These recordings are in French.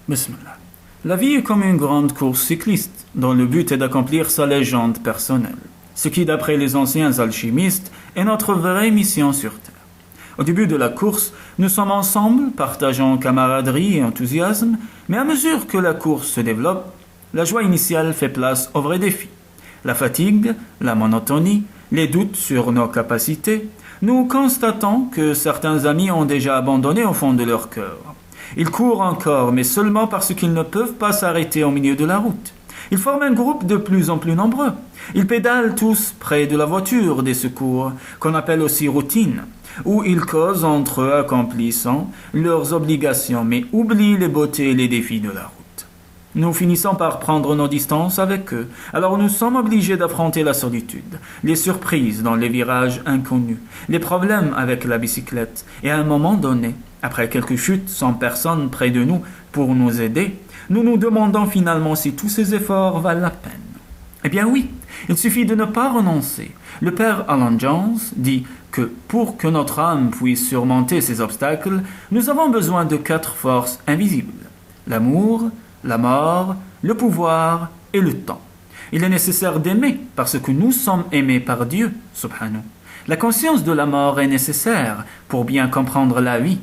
Bismillah. La vie est comme une grande course cycliste, dont le but est d'accomplir sa légende personnelle, ce qui, d'après les anciens alchimistes, est notre vraie mission sur Terre. Au début de la course, nous sommes ensemble, partageant camaraderie et enthousiasme, mais à mesure que la course se développe, la joie initiale fait place aux vrais défis. La fatigue, la monotonie, les doutes sur nos capacités, nous constatons que certains amis ont déjà abandonné au fond de leur cœur. Ils courent encore, mais seulement parce qu'ils ne peuvent pas s'arrêter au milieu de la route. Ils forment un groupe de plus en plus nombreux. Ils pédalent tous près de la voiture des secours, qu'on appelle aussi routine, où ils causent entre eux accomplissant leurs obligations, mais oublient les beautés et les défis de la route. Nous finissons par prendre nos distances avec eux, alors nous sommes obligés d'affronter la solitude, les surprises dans les virages inconnus, les problèmes avec la bicyclette, et à un moment donné, après quelques chutes sans personne près de nous pour nous aider, nous nous demandons finalement si tous ces efforts valent la peine. Eh bien oui, il suffit de ne pas renoncer. Le père Alan Jones dit que pour que notre âme puisse surmonter ces obstacles, nous avons besoin de 4 forces invisibles: l'amour, la mort, le pouvoir et le temps. Il est nécessaire d'aimer parce que nous sommes aimés par Dieu, subhanahu. La conscience de la mort est nécessaire pour bien comprendre la vie.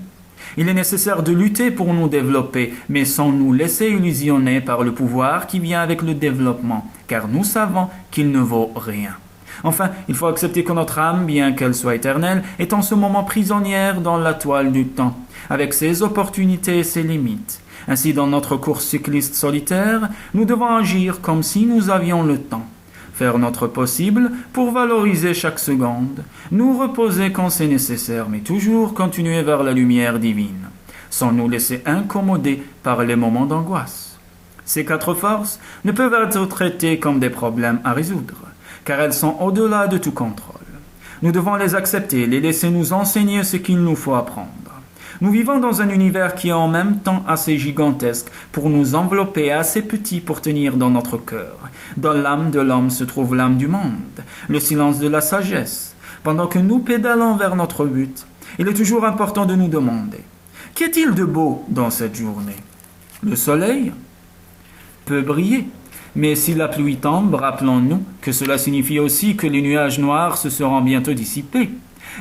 Il est nécessaire de lutter pour nous développer, mais sans nous laisser illusionner par le pouvoir qui vient avec le développement, car nous savons qu'il ne vaut rien. Enfin, il faut accepter que notre âme, bien qu'elle soit éternelle, est en ce moment prisonnière dans la toile du temps, avec ses opportunités et ses limites. Ainsi, dans notre course cycliste solitaire, nous devons agir comme si nous avions le temps. Faire notre possible pour valoriser chaque seconde, nous reposer quand c'est nécessaire, mais toujours continuer vers la lumière divine, sans nous laisser incommoder par les moments d'angoisse. Ces 4 forces ne peuvent être traitées comme des problèmes à résoudre, car elles sont au-delà de tout contrôle. Nous devons les accepter, les laisser nous enseigner ce qu'il nous faut apprendre. Nous vivons dans un univers qui est en même temps assez gigantesque pour nous envelopper et assez petit pour tenir dans notre cœur. Dans l'âme de l'homme se trouve l'âme du monde, le silence de la sagesse. Pendant que nous pédalons vers notre but, il est toujours important de nous demander: qu'y a-t-il de beau dans cette journée? Le soleil peut briller, mais si la pluie tombe, rappelons-nous que cela signifie aussi que les nuages noirs se seront bientôt dissipés.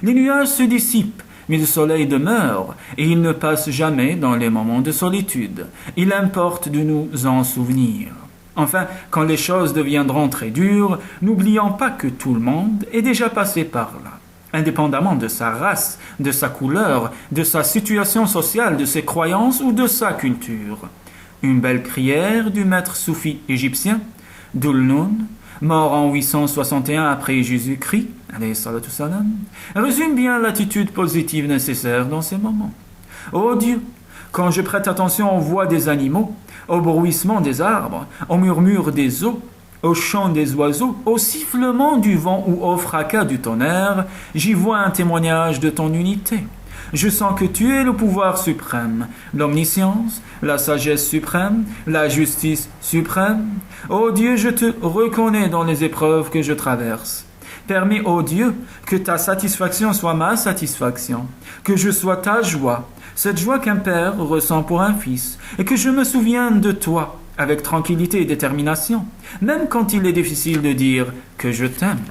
Les nuages se dissipent, mais le soleil demeure, et il ne passe jamais dans les moments de solitude. Il importe de nous en souvenir. Enfin, quand les choses deviendront très dures, n'oublions pas que tout le monde est déjà passé par là, indépendamment de sa race, de sa couleur, de sa situation sociale, de ses croyances ou de sa culture. Une belle prière du maître soufi égyptien, Dhul-Nun, mort en 861 après Jésus-Christ, résume bien l'attitude positive nécessaire dans ces moments. Ô Dieu, quand je prête attention aux voix des animaux, au bruissement des arbres, au murmure des eaux, au chant des oiseaux, au sifflement du vent ou au fracas du tonnerre, j'y vois un témoignage de ton unité. Je sens que tu es le pouvoir suprême, l'omniscience, la sagesse suprême, la justice suprême. Ô Dieu, je te reconnais dans les épreuves que je traverse. Permets, ô Dieu, que ta satisfaction soit ma satisfaction, que je sois ta joie, cette joie qu'un père ressent pour un fils, et que je me souvienne de toi avec tranquillité et détermination, même quand il est difficile de dire que je t'aime.